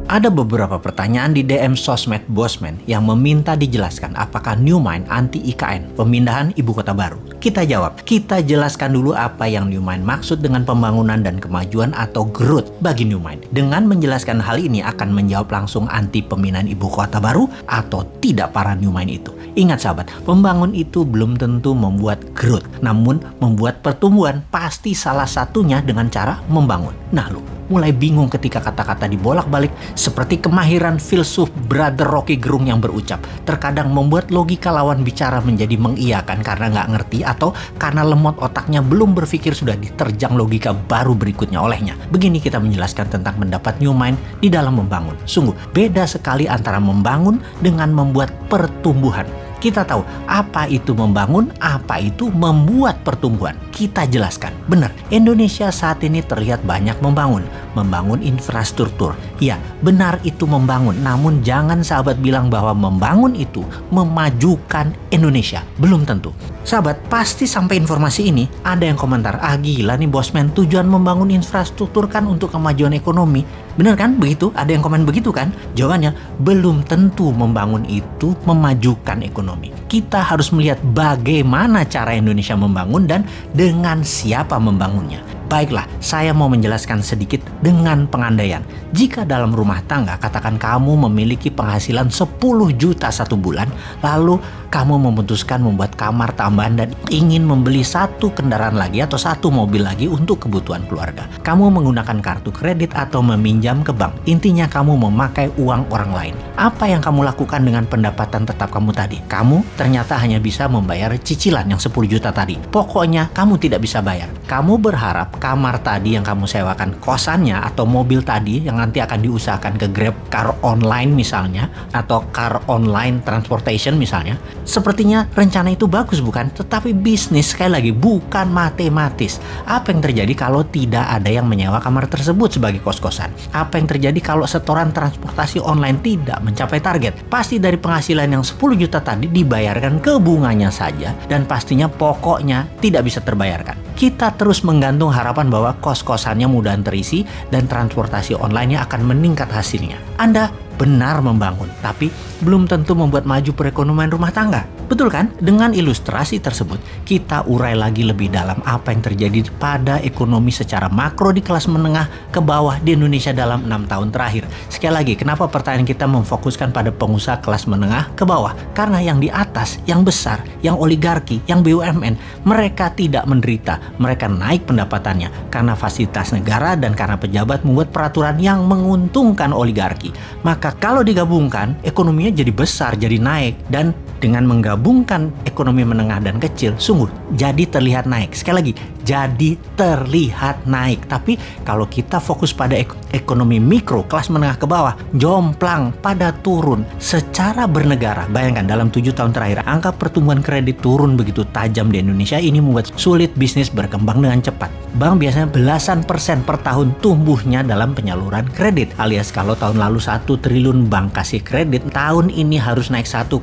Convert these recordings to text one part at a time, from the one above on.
Ada beberapa pertanyaan di DM sosmed Bosman yang meminta dijelaskan apakah New Mind anti IKN, pemindahan ibu kota baru. Kita jawab, kita jelaskan dulu apa yang New Mind maksud dengan pembangunan dan kemajuan atau growth bagi New Mind. Dengan menjelaskan hal ini akan menjawab langsung anti pemindahan ibu kota baru atau tidak para New Mind itu. Ingat sahabat, membangun itu belum tentu membuat growth, namun membuat pertumbuhan pasti salah satunya dengan cara membangun. Nah lu, mulai bingung ketika kata-kata dibolak-balik seperti kemahiran filsuf Brother Rocky Gerung yang berucap terkadang membuat logika lawan bicara menjadi mengiyakan karena nggak ngerti atau karena lemot otaknya belum berpikir sudah diterjang logika baru berikutnya olehnya. Begini kita menjelaskan tentang pendapat New Mind di dalam membangun. Sungguh beda sekali antara membangun dengan membuat pertumbuhan. Kita tahu apa itu membangun, apa itu membuat pertumbuhan. Kita jelaskan. Benar, Indonesia saat ini terlihat banyak membangun infrastruktur. Ya, benar itu membangun. Namun jangan sahabat bilang bahwa membangun itu memajukan Indonesia. Belum tentu. Sahabat, pasti sampai informasi ini ada yang komentar, ah gila nih Bosman, tujuan membangun infrastruktur kan untuk kemajuan ekonomi. Benar kan? Begitu? Ada yang komen begitu kan? Jawabannya, belum tentu membangun itu memajukan ekonomi. Kita harus melihat bagaimana cara Indonesia membangun dan dengan siapa membangunnya. Baiklah, saya mau menjelaskan sedikit dengan pengandaian. Jika dalam rumah tangga, katakan kamu memiliki penghasilan 10 juta satu bulan, lalu kamu memutuskan membuat kamar tambahan dan ingin membeli satu kendaraan lagi atau satu mobil lagi untuk kebutuhan keluarga. Kamu menggunakan kartu kredit atau meminjam ke bank. Intinya kamu memakai uang orang lain. Apa yang kamu lakukan dengan pendapatan tetap kamu tadi? Kamu ternyata hanya bisa membayar cicilan yang 10 juta tadi. Pokoknya kamu tidak bisa bayar. Kamu berharap kamar tadi yang kamu sewakan, kosannya atau mobil tadi yang nanti akan diusahakan ke Grab Car Online misalnya, atau Car Online Transportation misalnya. Sepertinya rencana itu bagus bukan? Tetapi bisnis sekali lagi bukan matematis. Apa yang terjadi kalau tidak ada yang menyewa kamar tersebut sebagai kos-kosan? Apa yang terjadi kalau setoran transportasi online tidak mencapai target? Pasti dari penghasilan yang 10 juta tadi dibayarkan ke bunganya saja dan pastinya pokoknya tidak bisa terbayarkan. Kita terus menggantung harapan bahwa kos-kosannya mudah terisi dan transportasi online-nya akan meningkat hasilnya. Anda benar membangun, tapi belum tentu membuat maju perekonomian rumah tangga. Betul kan? Dengan ilustrasi tersebut, kita urai lagi lebih dalam apa yang terjadi pada ekonomi secara makro di kelas menengah ke bawah di Indonesia dalam 6 tahun terakhir. Sekali lagi, kenapa pertanyaan kita memfokuskan pada pengusaha kelas menengah ke bawah? Karena yang di atas, yang besar, yang oligarki, yang BUMN, mereka tidak menderita. Mereka naik pendapatannya karena fasilitas negara dan karena pejabat membuat peraturan yang menguntungkan oligarki. Maka kalau digabungkan, ekonominya jadi besar, jadi naik. Dan dengan menggabungkan ekonomi menengah dan kecil, sungguh jadi terlihat naik. Sekali lagi, jadi terlihat naik. Tapi kalau kita fokus pada ekonomi mikro, kelas menengah ke bawah, jomplang pada turun secara bernegara. Bayangkan dalam 7 tahun terakhir, angka pertumbuhan kredit turun begitu tajam di Indonesia. Ini membuat sulit bisnis berkembang dengan cepat. Bank biasanya belasan persen per tahun tumbuhnya dalam penyaluran kredit. Alias kalau tahun lalu 1 triliun bank kasih kredit, tahun ini harus naik 1,15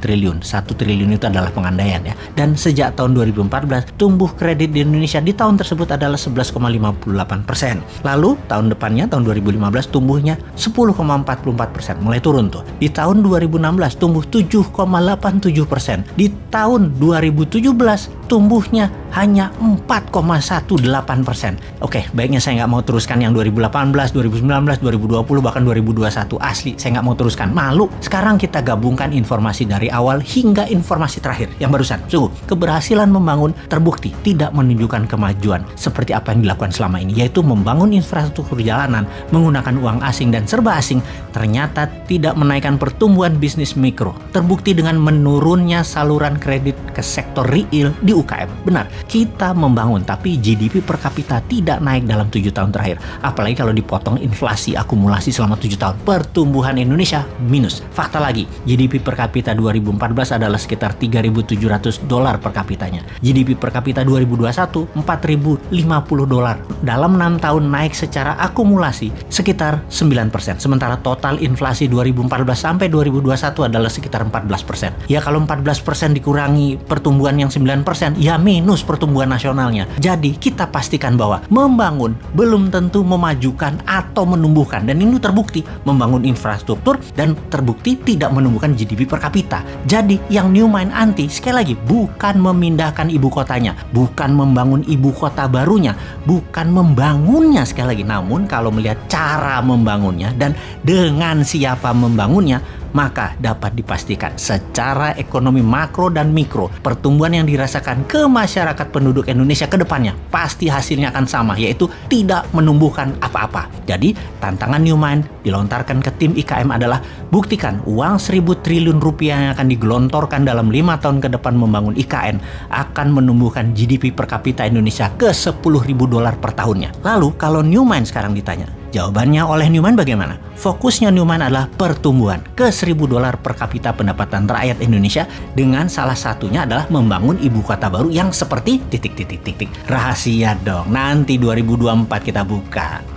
triliun. 1 triliun itu adalah pengandaian ya. Dan sejak tahun 2014, tumbuh kredit di Indonesia di tahun tersebut adalah 11,58%. Lalu tahun depannya, tahun 2015, tumbuhnya 10,44%. Mulai turun tuh. Di tahun 2016 tumbuh 7,87%. Di tahun 2017 tumbuhnya hanya 4,18%. Oke, baiknya saya nggak mau teruskan yang 2018, 2019, 2020, bahkan 2021. Asli, saya nggak mau teruskan. Malu. Sekarang kita gabungkan informasi dari awal hingga informasi terakhir yang barusan. Sungguh, keberhasilan membangun terbukti tidak menunjukkan kemajuan seperti apa yang dilakukan selama ini, yaitu membangun infrastruktur jalanan menggunakan uang asing dan serba asing, ternyata tidak menaikkan pertumbuhan bisnis mikro. Terbukti dengan menurunnya saluran kredit ke sektor real di UKM. Benar, kita membangun, tapi GDP per kapita tidak naik dalam 7 tahun terakhir. Apalagi kalau dipotong inflasi akumulasi selama 7 tahun. Pertumbuhan Indonesia minus. Fakta lagi, GDP per kapita 2014 adalah sekitar $3.700 per kapitanya. GDP per kapita 2021 $4.050. Dalam 6 tahun naik secara akumulasi sekitar 9%. Sementara total inflasi 2014 sampai 2021 adalah sekitar 14%. Ya kalau 14% dikurangi pertumbuhan yang 9%, 0%, ya minus pertumbuhan nasionalnya. Jadi kita pastikan bahwa membangun belum tentu memajukan atau menumbuhkan. Dan ini terbukti membangun infrastruktur dan terbukti tidak menumbuhkan GDP per kapita. Jadi yang New Mind Anti sekali lagi bukan memindahkan ibu kotanya, bukan membangun ibu kota barunya, bukan membangunnya sekali lagi. Namun kalau melihat cara membangunnya dan dengan siapa membangunnya, maka dapat dipastikan secara ekonomi makro dan mikro, pertumbuhan yang dirasakan ke masyarakat penduduk Indonesia ke depannya pasti hasilnya akan sama, yaitu tidak menumbuhkan apa-apa. Jadi tantangan New Mind dilontarkan ke tim IKM adalah buktikan uang 1.000 triliun rupiah yang akan digelontorkan dalam 5 tahun ke depan membangun IKN akan menumbuhkan GDP per kapita Indonesia ke $10.000 per tahunnya. Lalu kalau New Mind sekarang ditanya, jawabannya oleh New Mind bagaimana? Fokusnya New Mind adalah pertumbuhan ke $1.000 per kapita pendapatan rakyat Indonesia, dengan salah satunya adalah membangun ibu kota baru yang seperti titik. Rahasia dong, nanti 2024 kita buka.